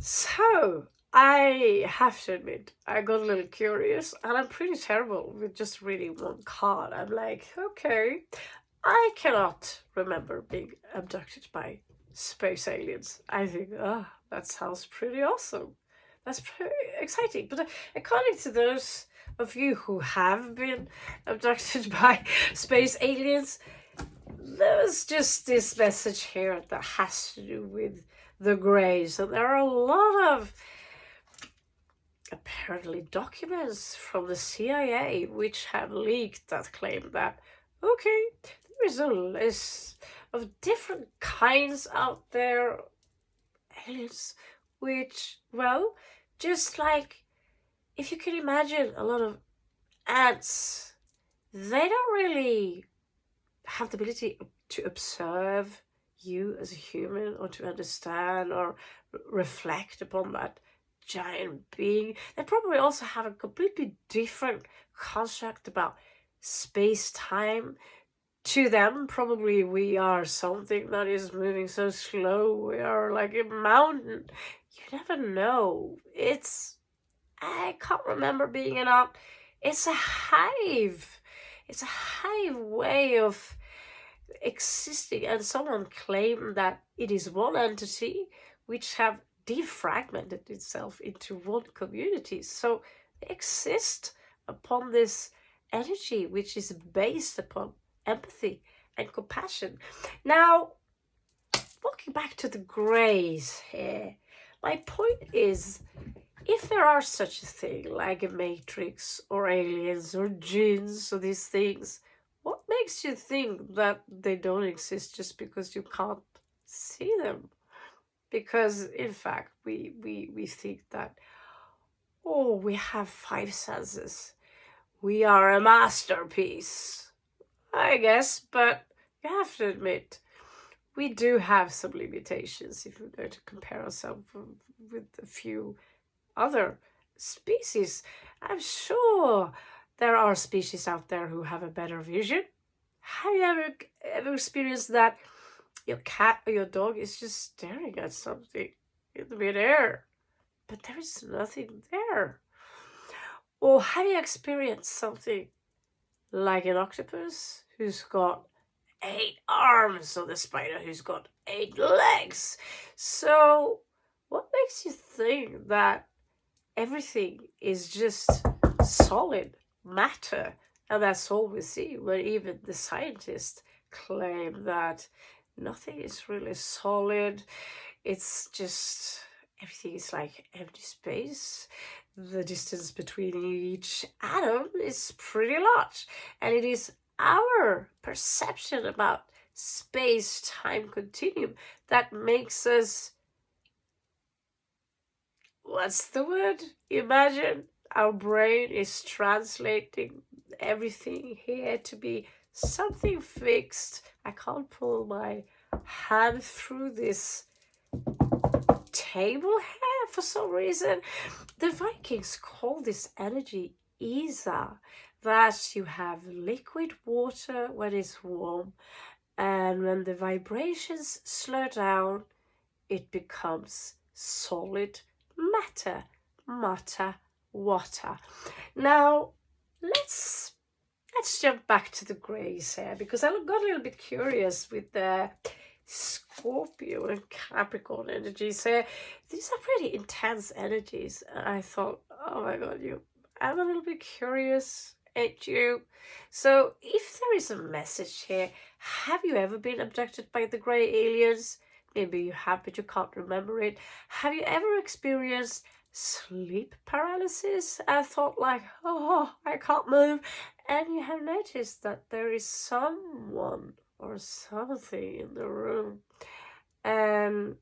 So, I have to admit, I got a little curious, and I'm pretty terrible with just reading one card. I'm like, okay, I cannot remember being abducted by space aliens. I think, that sounds pretty awesome. That's pretty exciting. But according to those of you who have been abducted by space aliens, there's just this message here that has to do with the Greys. And there are a lot of apparently documents from the CIA which have leaked that claim that, okay, there is a list of different kinds out there, aliens, which, well, just like if you can imagine a lot of ants, they don't really have the ability to observe you as a human or to understand or reflect upon that giant being. They probably also have a completely different construct about space-time. To them, probably we are something that is moving so slow. We are like a mountain. You never know. I can't remember being an ant. It's a hive. It's a hive way of existing, and someone claimed that it is one entity which have defragmented itself into one community. So they exist upon this energy which is based upon empathy and compassion. Now, walking back to the Greys here, my point is, if there are such a thing like a matrix or aliens or jinns or these things, what makes you think that they don't exist just because you can't see them? Because in fact, we think that, oh, we have five senses. We are a masterpiece, I guess, but you have to admit, we do have some limitations if we're going to compare ourselves with a few other species. I'm sure there are species out there who have a better vision. Have you ever experienced that your cat or your dog is just staring at something in the midair, but there is nothing there? Or have you experienced something like an octopus who's got 8 arms, or the spider who's got 8 legs? So, what makes you think that everything is just solid matter, and that's all we see, where even the scientists claim that nothing is really solid? It's just everything is like empty space. The distance between each atom is pretty large, and it is our perception about space-time continuum that makes us, what's the word? Imagine our brain is translating everything here to be something fixed. I can't pull my hand through this table here for some reason. The Vikings call this energy Isa, that you have liquid water when it's warm, and when the vibrations slow down, it becomes solid matter, water. Now, let's jump back to the Greys here, because I got a little bit curious with the Scorpio and Capricorn energies here. These are pretty intense energies. I thought, oh my god, I'm a little bit curious at you. So, if there is a message here, have you ever been abducted by the Grey aliens? Maybe you have, but you can't remember it. Have you ever experienced sleep paralysis? I thought like, oh, I can't move. And you have noticed that there is someone or something in the room, and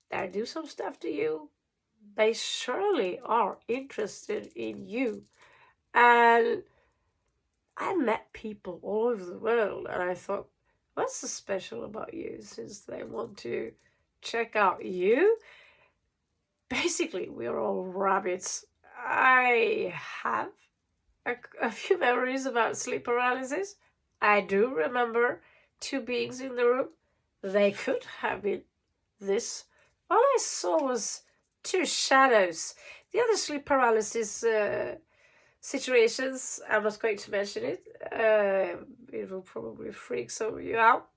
they do some stuff to you. They surely are interested in you. And I met people all over the world, and I thought, what's so special about you, since they want to check out you? Basically, we're all rabbits. I have a few memories about sleep paralysis. I do remember 2 beings in the room. They could have been this all I saw was two shadows. The other sleep paralysis situations, I'm not going to mention it. It will probably freak some of you out.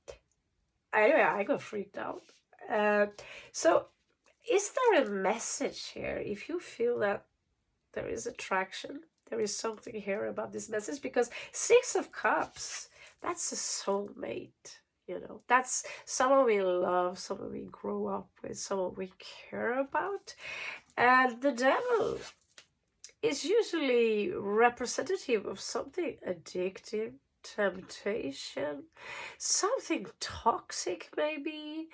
Anyway, I got freaked out. Uh, so, is there a message here? If you feel that there is attraction, there is something here about this message, because Six of Cups, that's a soulmate. That's someone we love, someone we grow up with, someone we care about. And the Devil is usually representative of something addictive, temptation, something toxic, maybe.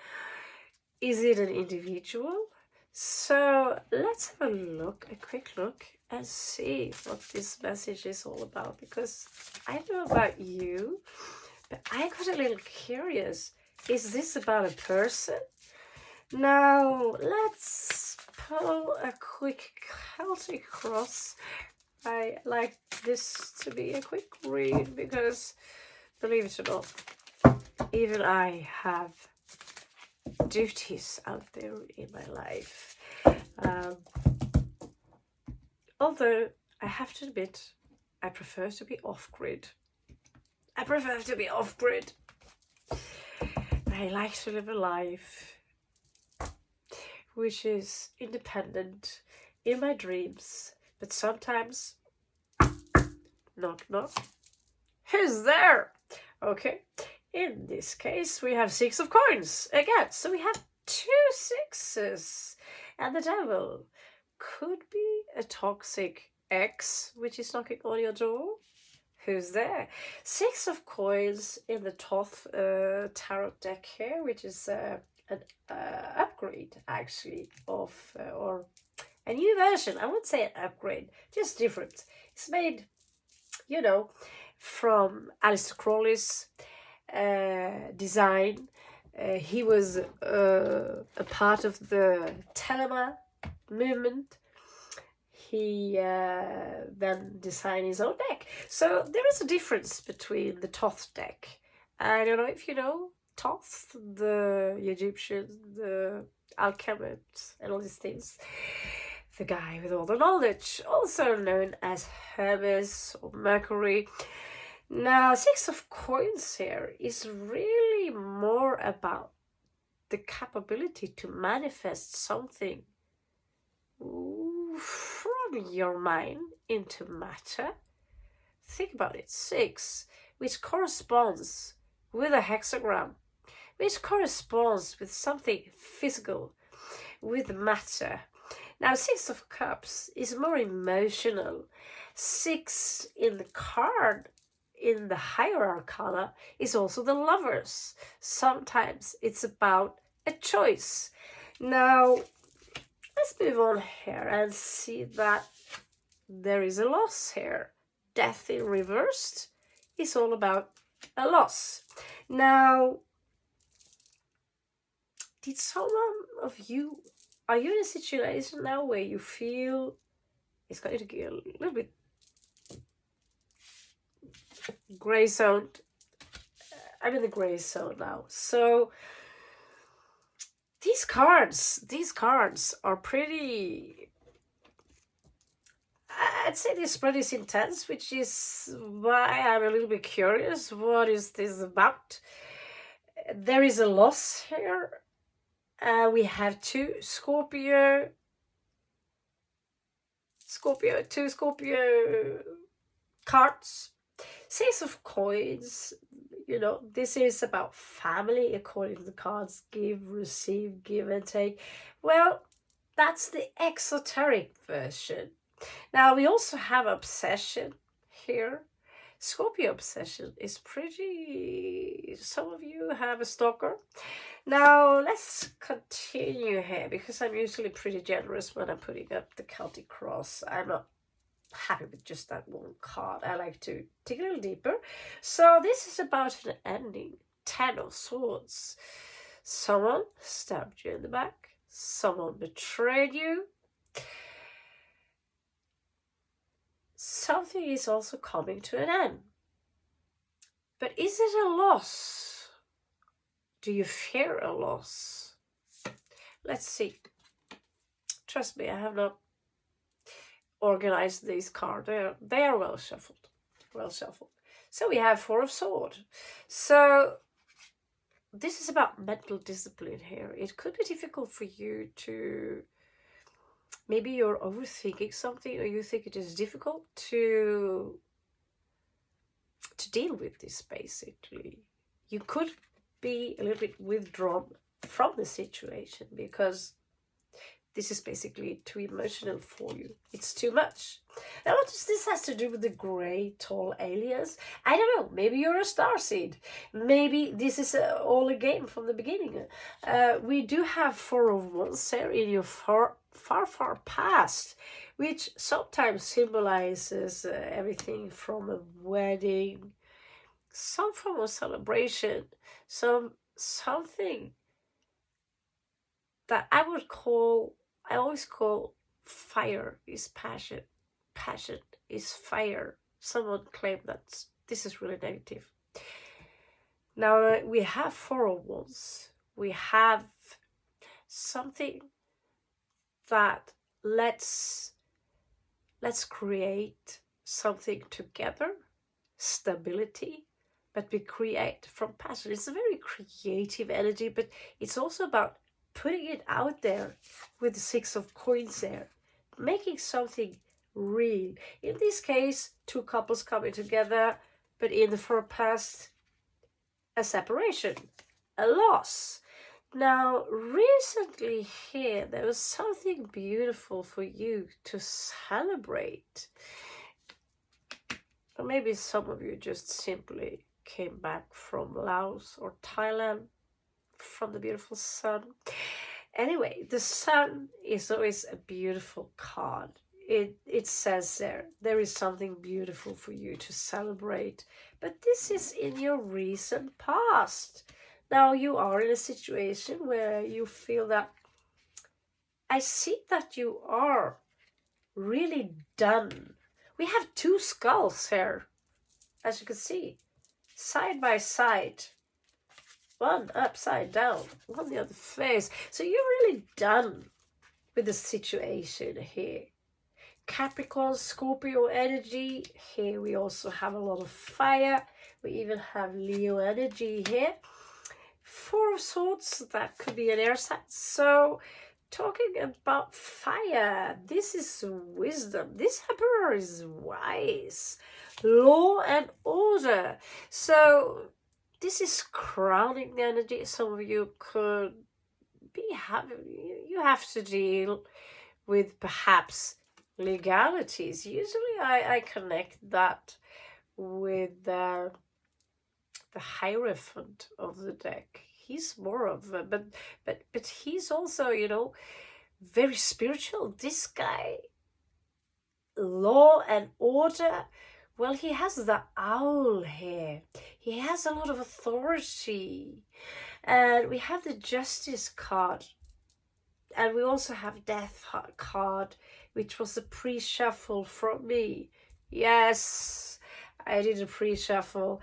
Is it an individual? So let's have a quick look, and see what this message is all about. Because I don't know about you, but I got a little curious. Is this about a person? Now, let's pull a quick Celtic cross. I like this to be a quick read because, believe it or not, even I have duties out there in my life. Although, I have to admit, I prefer to be off-grid. I like to live a life which is independent in my dreams, but sometimes, knock knock, who's there? Okay, in this case we have Six of Coins again, so we have two sixes, and the Devil could be a toxic ex which is knocking on your door. Who's there? Six of Coins in the Thoth tarot deck here, which is an upgrade actually of or a new version. I wouldn't say an upgrade, just different. It's made, from Aleister Crowley's design. He was a part of the Telema movement. He then designed his own deck. So there is a difference between the Thoth deck. I don't know if you know Thoth, the Egyptians, the alchemists, and all these things. The guy with all the knowledge, also known as Hermes or Mercury. Now, Six of Coins here is really more about the capability to manifest something from your mind into matter. Think about it. 6, which corresponds with a hexagram, which corresponds with something physical, with matter. Now, Six of Cups is more emotional. 6 in the card, in the higher arcana, is also the Lovers. Sometimes it's about a choice. Now, let's move on here and see that there is a loss here. Death in reversed is all about a loss. Now, did someone of you, are you in a situation now where you feel it's going to get a little bit gray zone? I'm in the gray zone now. So these cards are pretty, I'd say this spread is intense, which is why I'm a little bit curious. What is this about? There is a loss here. We have two Scorpio cards. Six of Coins, this is about family according to the cards. Give, receive, give and take. Well, that's the exoteric version. Now, we also have obsession here. Scorpio obsession is pretty... Some of you have a stalker. Now, let's continue here, because I'm usually pretty generous when I'm putting up the Celtic cross. I'm not happy with just that one card. I like to dig a little deeper. So this is about an ending. 10 of Swords. Someone stabbed you in the back. Someone betrayed you. Something is also coming to an end. But is it a loss? Do you fear a loss? Let's see. Trust me, I have not organized these cards. They are well shuffled. Well shuffled. So we have Four of Swords. So this is about mental discipline here. It could be difficult for you to, maybe you're overthinking something, or you think it is difficult to deal with this. Basically, you could be a little bit withdrawn from the situation because this is basically too emotional for you. It's too much. Now, what does this has to do with the grey tall alias? I don't know. Maybe you're a starseed. Maybe this is all a game from the beginning. We do have Four of Wands here in your far past, which sometimes symbolizes everything from a wedding, some form of celebration, something that I always call fire is passion. Passion is fire. Someone claimed that this is really negative. Now we have Four of Wands. We have something that let's create something together, stability, but we create from passion. It's a very creative energy, but it's also about putting it out there with the Six of Coins there, making something real. In this case, two couples coming together, but in the far past, a separation, a loss. Now, recently here, there was something beautiful for you to celebrate. Or maybe some of you just simply came back from Laos or Thailand, from the beautiful sun. Anyway, the sun is always a beautiful card. It says there is something beautiful for you to celebrate, but this is in your recent past. Now you are in a situation where you feel that, I see that you are really done. We have two skulls here, as you can see, side by side. One upside down, one the other face. So you're really done with the situation here. Capricorn, Scorpio energy. Here we also have a lot of fire. We even have Leo energy here. Four of Swords, that could be an air sign. So talking about fire, this is wisdom. This Emperor is wise. Law and order. So this is crowning the energy. Some of you could be having, you have to deal with perhaps legalities. Usually I connect that with the Hierophant of the deck. He's more of a, but he's also, you know, very spiritual. This guy, law and order. Well, he has the owl here. He has a lot of authority. And we have the Justice card. And we also have Death card, which was a pre-shuffle from me. Yes, I did a pre-shuffle.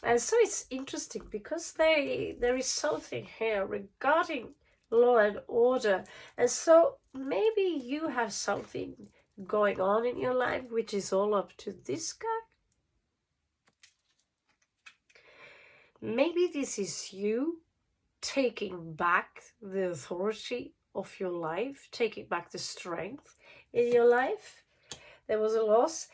And so it's interesting because there is something here regarding law and order. And so maybe you have something going on in your life which is all up to this guy. Maybe this is you taking back the authority of your life, taking back the strength in your life. There was a loss.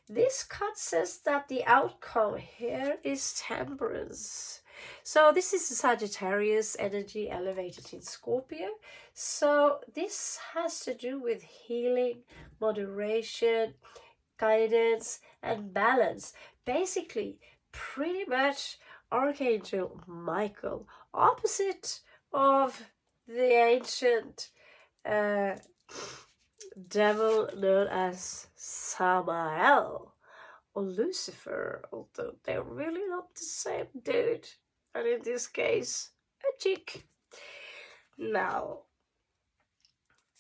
This card says that the outcome here is Temperance. So this is the Sagittarius energy elevated in Scorpio. So this has to do with healing, moderation, guidance, and balance. Basically, pretty much Archangel Michael, opposite of the ancient devil known as Samael or Lucifer, although they're really not the same dude, and in this case, a chick. Now,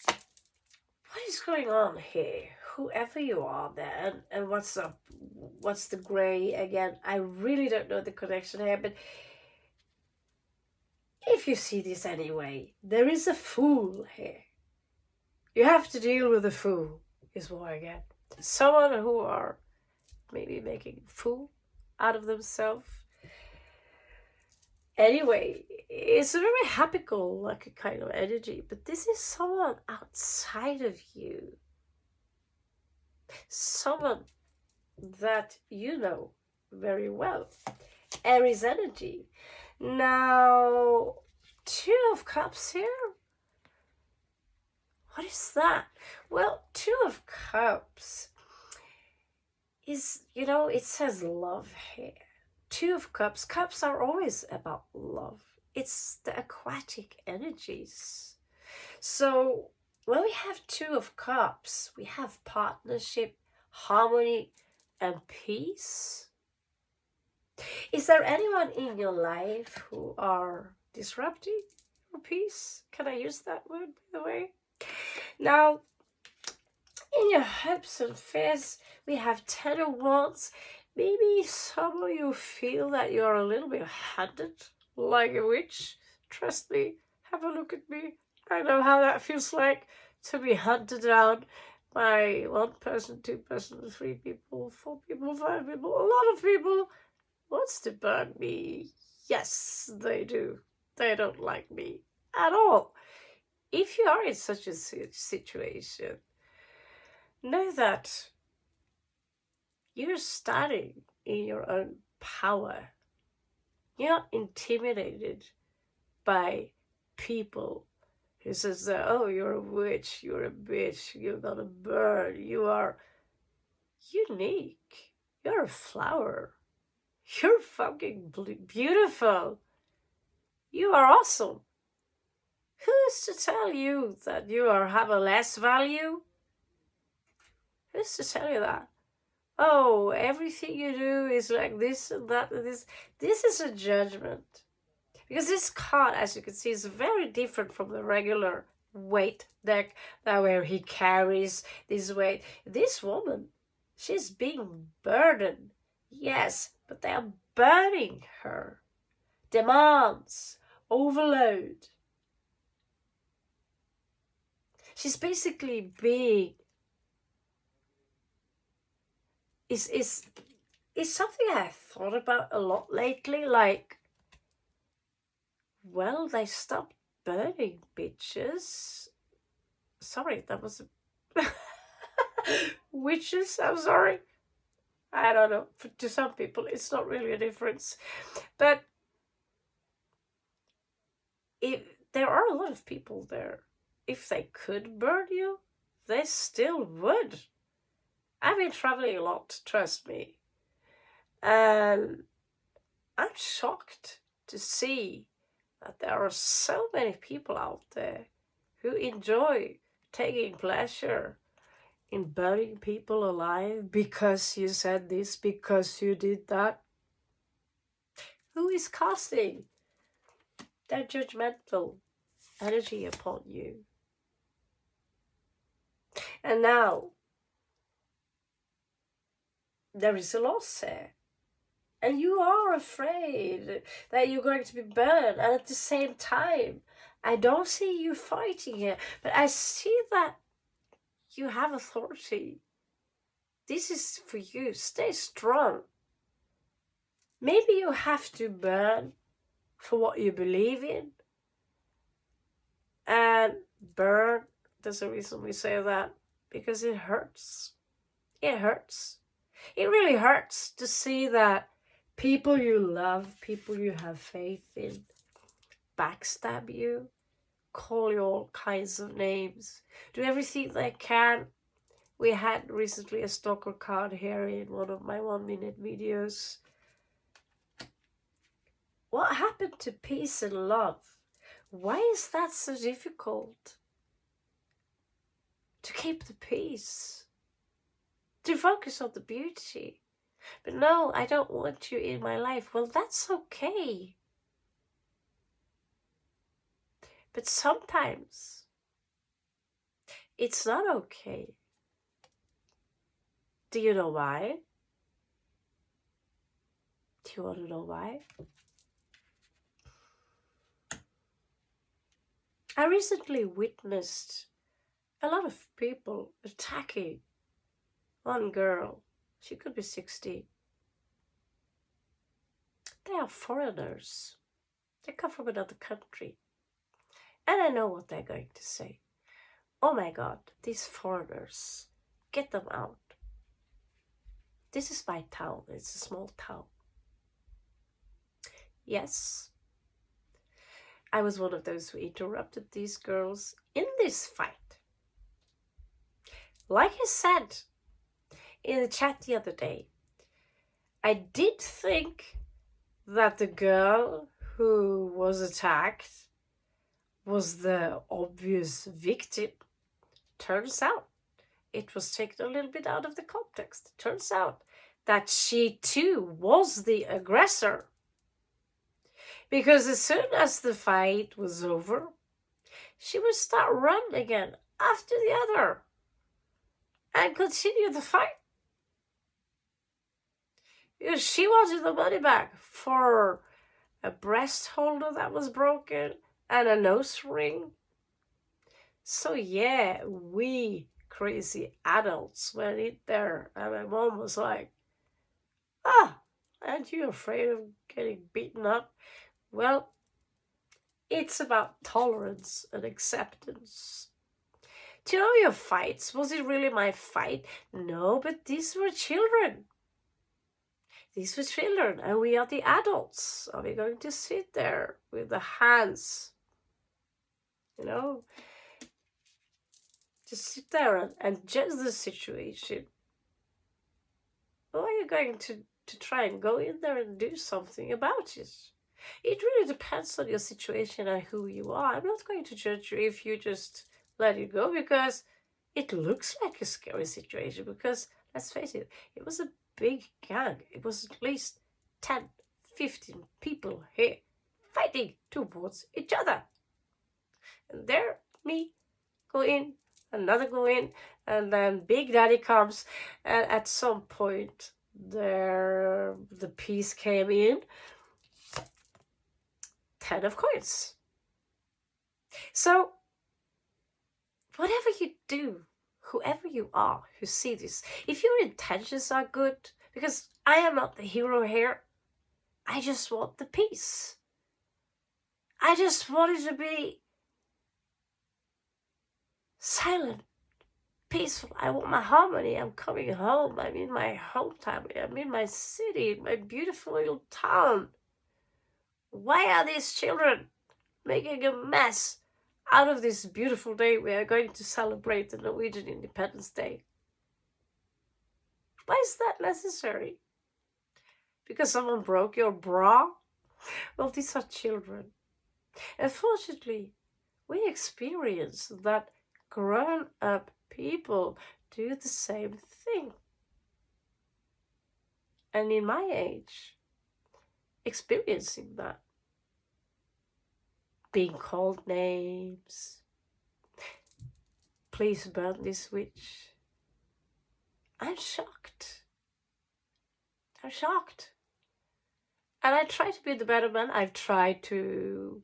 what is going on here? Whoever you are there, and what's up? What's the grey again? I really don't know the connection here, but if if you see this anyway, there is a fool here. You have to deal with a fool, is what I get. Someone who are maybe making a fool out of themselves. Anyway, it's a very happy-go-lucky kind of energy, but this is someone outside of you. Someone that you know very well. Aries energy. Now, Two of Cups here. What is that? Well, Two of Cups is, it says love here. Two of Cups. Cups are always about love. It's the aquatic energies. So when we have Two of Cups, we have partnership, harmony, and peace. Is there anyone in your life who are disrupting your peace? Can I use that word, by the way? Now, in your hopes and fears, we have Ten of Wands. Maybe some of you feel that you're a little bit hunted like a witch. Trust me, have a look at me. I know how that feels like, to be hunted down by one person, two person, three people, four people, five people, a lot of people wants to burn me. Yes, they do. They don't like me at all. If you are in such a situation, know that you're standing in your own power. You're not intimidated by people who says that, oh, you're a witch, you're a bitch, you're gonna burn. You are unique. You're a flower. You're fucking beautiful. You are awesome. Who's to tell you that you have a less value? Who's to tell you that? Oh, everything you do is like this and that and this. This is a judgment. Because this card, as you can see, is very different from the regular weight deck that where he carries this weight. This woman, she's being burdened. Yes, but they are burning her. Demands, overload. She's basically being is something I thought about a lot lately. Like, well, they stopped burning bitches. Sorry, that was witches. I'm sorry. I don't know. To some people, it's not really a difference, but there are a lot of people there. If they could burn you, they still would. I've been traveling a lot, trust me. And I'm shocked to see that there are so many people out there who enjoy taking pleasure in burning people alive because you said this, because you did that. Who is casting that judgmental energy upon you? And now, there is a loss there. And you are afraid that you're going to be burned. And at the same time, I don't see you fighting here, but I see that you have authority. This is for you. Stay strong. Maybe you have to burn for what you believe in. And burn, there's a reason we say that, because it hurts. It hurts. It really hurts to see that people you love, people you have faith in, backstab you, call you all kinds of names, do everything they can. We had recently a stalker card here in one of my 1-minute videos. What happened to peace and love? Why is that so difficult? To keep the peace, to focus on the beauty. But no, I don't want you in my life. Well, that's okay. But sometimes it's not okay. Do you know why? Do you want to know why? I recently witnessed a lot of people attacking one girl. She could be 16. They are foreigners. They come from another country. And I know what they're going to say. Oh my god, these foreigners. Get them out. This is my town. It's a small town. Yes, I was one of those who interrupted these girls in this fight. Like I said in the chat the other day, I did think that the girl who was attacked was the obvious victim. Turns out it was taken a little bit out of the context. Turns out that she too was the aggressor. Because as soon as the fight was over, she would start running again after the other and continue the fight. Because she wanted the money back for a breast holder that was broken and a nose ring. So yeah, we crazy adults went in there, and my mom was like, aren't you afraid of getting beaten up? Well, it's about tolerance and acceptance. Do you know your fights? Was it really my fight? No, but these were children. These were children, and we are the adults. Are we going to sit there with the hands, just sit there and judge the situation? Or are you going to try and go in there and do something about it? It really depends on your situation and who you are. I'm not going to judge you if you just let it go, because it looks like a scary situation. Because let's face it, it was a big gang. It was at least 10, 15 people here fighting towards each other. And there, me, go in, another go in, and then Big Daddy comes, and at some point the piece came in. 10 of coins. So, whatever you do, whoever you are who see this, if your intentions are good, because I am not the hero here, I just want the peace. I just want it to be silent, peaceful. I want my harmony. I'm coming home. I'm in my hometown. I'm in my city, my beautiful little town. Why are these children making a mess out of this beautiful day we are going to celebrate the Norwegian Independence Day? Why is that necessary? Because someone broke your bra? Well, these are children. Unfortunately, we experience that grown-up people do the same thing. And in my age, experiencing that, being called names, please burn this witch, I'm shocked. I'm shocked. And I try to be the better man. I've tried to,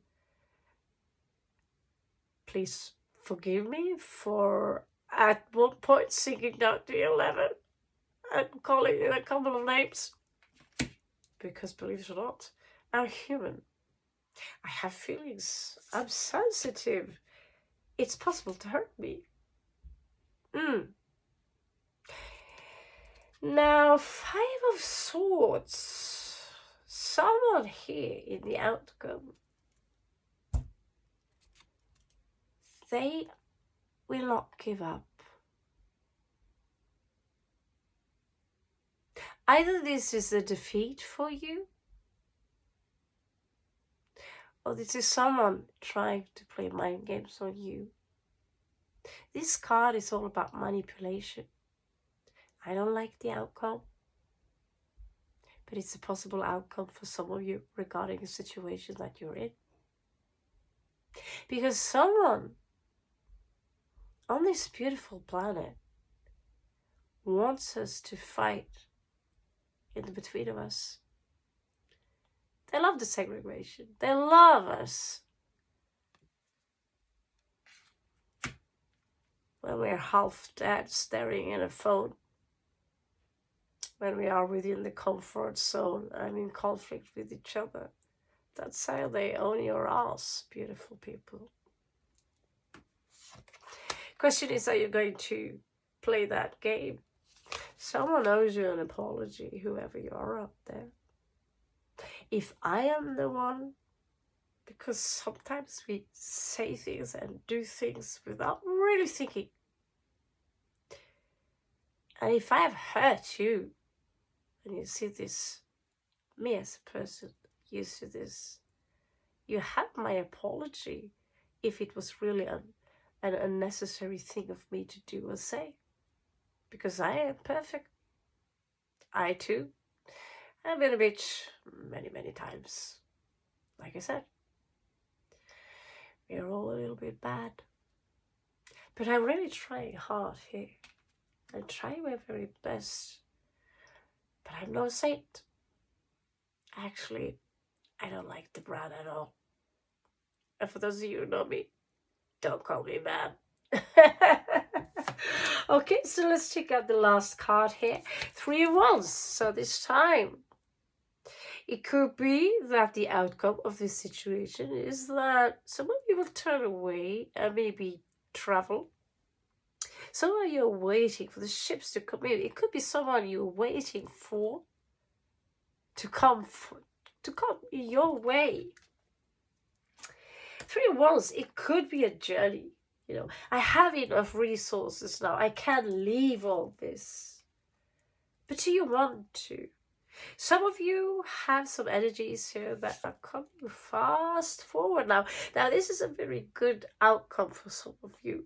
please forgive me for at one point singing down to 11 and calling it a couple of names. Because believe it or not, I'm human. I have feelings. I'm sensitive. It's possible to hurt me. Now, 5 of Swords. Someone here in the outcome, they will not give up. Either this is a defeat for you, or this is someone trying to play mind games on you. This card is all about manipulation. I don't like the outcome, but it's a possible outcome for some of you regarding a situation that you're in. Because someone on this beautiful planet wants us to fight in the between of us. They love the segregation. They love us when we're half dead staring at a phone, when we are within the comfort zone and in conflict with each other. That's how they own your ass, beautiful people. Question is, are you going to play that game? Someone owes you an apology, whoever you are out there. If I am the one, because sometimes we say things and do things without really thinking. And if I have hurt you, and you see this, me as a person, you see this, you have my apology if it was really an unnecessary thing of me to do or say. Because I am perfect. I too have been a bitch many, many times. Like I said, we're all a little bit bad. But I'm really trying hard here. I'm trying my very best. But I'm no saint. Actually, I don't like the brand at all. And for those of you who know me, don't call me man. Okay, so let's check out the last card here. 3 of Wands. So this time, it could be that the outcome of this situation is that some of you will turn away and maybe travel. Some of you are waiting for the ships to come in. It could be someone you're waiting for to come your way. 3 of Wands, it could be a journey. You know, I have enough resources now. I can leave all this. But do you want to? Some of you have some energies here that are coming fast forward now. Now, this is a very good outcome for some of you.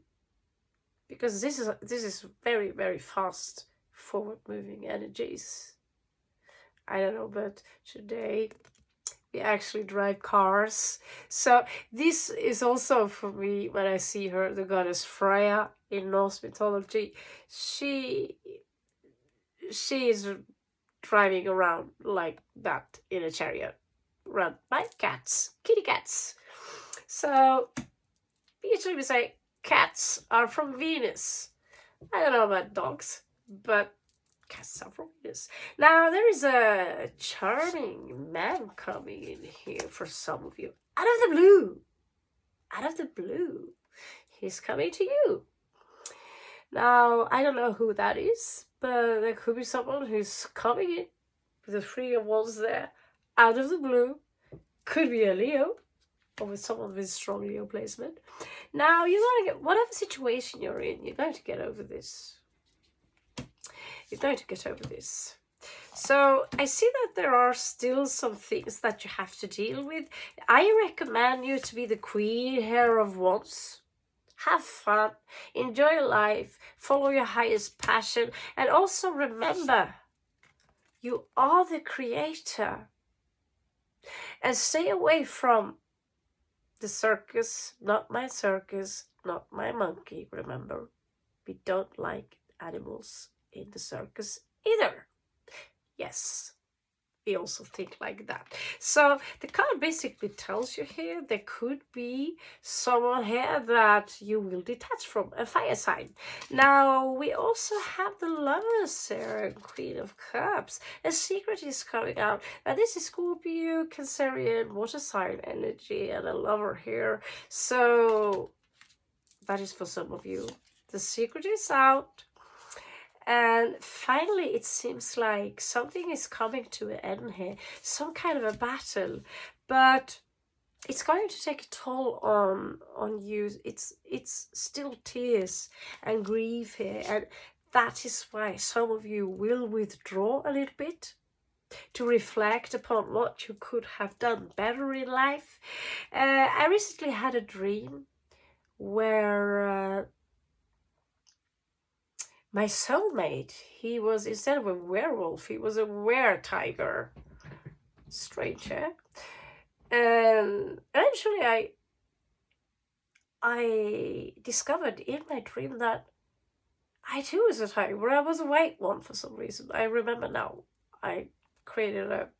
Because this is very, very fast forward moving energies. I don't know, but today we actually drive cars. So this is also for me when I see her, the goddess Freya in Norse mythology. She is driving around like that in a chariot, run by cats, kitty cats. So usually we say cats are from Venus. I don't know about dogs, but cats are from Venus. Now there is a charming man coming in here for some of you. Out of the blue. Out of the blue. He's coming to you. Now, I don't know who that is, but there could be someone who's coming in with the 3 of Wands there, out of the blue. Could be a Leo, or with someone with strong Leo placement. Now, you're going to get, whatever situation you're in, you're going to get over this. You're going to get over this. So, I see that there are still some things that you have to deal with. I recommend you to be the Queen here of Wands. Have fun, enjoy life, follow your highest passion, and also remember, you are the creator. And stay away from the circus, not my circus, not my monkey, remember. We don't like animals in the circus either. Yes. We also think like that. So the card basically tells you here there could be someone here that you will detach from, a fire sign. Now we also have the Lovers here, Queen of Cups. A secret is coming out. Now this is Scorpio, Cancerian, water sign energy, and a lover here. So that is for some of you. The secret is out. And finally, it seems like something is coming to an end here. Some kind of a battle. But it's going to take a toll on you. It's still tears and grief here. And that is why some of you will withdraw a little bit to reflect upon what you could have done better in life. I recently had a dream where... my soulmate, he was, instead of a werewolf, he was a were-tiger. Strange, eh? And eventually I discovered in my dream that I too was a tiger, but I was a white one for some reason. I remember now. I created a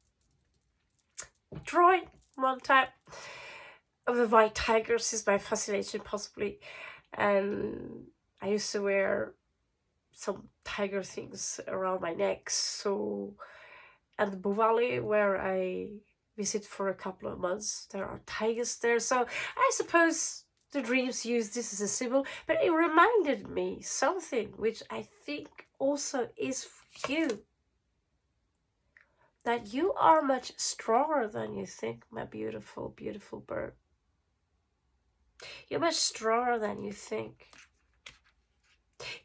drawing one time of the white tigers, is my fascination possibly. And I used to wear some tiger things around my neck. So, and the Buvali, where I visit for a couple of months, there are tigers there. So I suppose the dreams use this as a symbol, but it reminded me something which I think also is for you. That you are much stronger than you think, my beautiful, beautiful bird. You're much stronger than you think.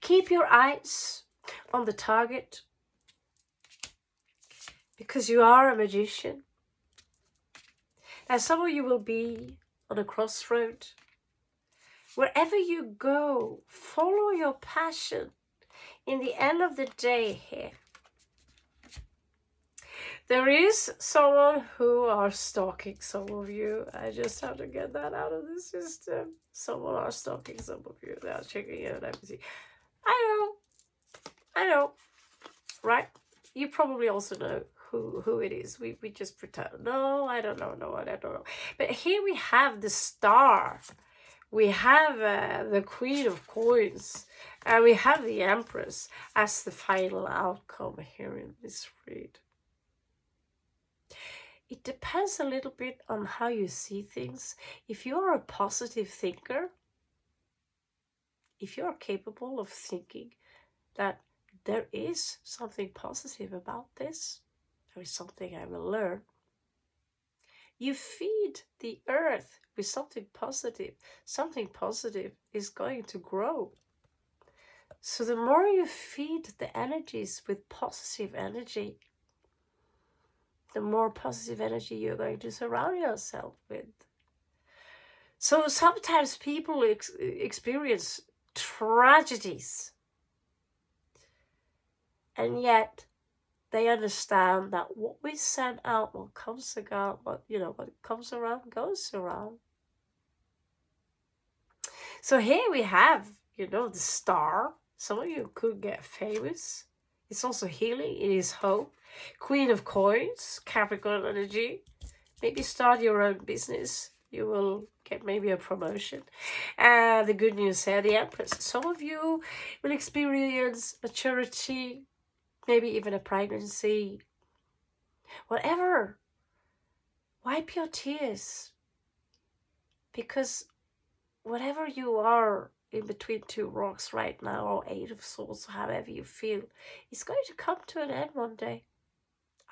Keep your eyes on the target, because you are a magician. And some of you will be on a crossroad. Wherever you go, follow your passion. In the end of the day here, there is someone who are stalking some of you. I just have to get that out of the system. Someone are stalking some of you. They are checking out everything. I know, right? You probably also know who it is. We just pretend. No, I don't know. No, I don't know. But here we have the star. We have the Queen of Coins. And we have the Empress as the final outcome here in this read. It depends a little bit on how you see things. If you are a positive thinker, if you are capable of thinking that there is something positive about this, there is something I will learn, you feed the earth with something positive is going to grow. So the more you feed the energies with positive energy, the more positive energy you're going to surround yourself with. So sometimes people experience tragedies, and yet they understand that what we send out, what comes around, what comes around goes around. So here we have, the star. Some of you could get famous. It's also healing. It is hope. Queen of Coins, Capricorn energy. Maybe start your own business. You will get maybe a promotion. The good news here, the Empress. Some of you will experience maturity, maybe even a pregnancy. Whatever. Wipe your tears. Because whatever you are in between two rocks right now, or Eight of Swords, however you feel, it's going to come to an end one day.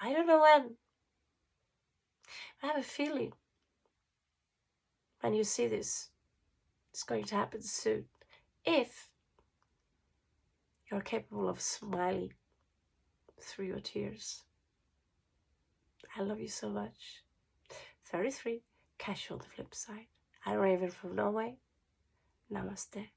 I don't know when. I have a feeling when you see this, it's going to happen soon. If you're capable of smiling through your tears. I love you so much. 33, catch you on the flip side. I'm Raven from Norway. Namaste.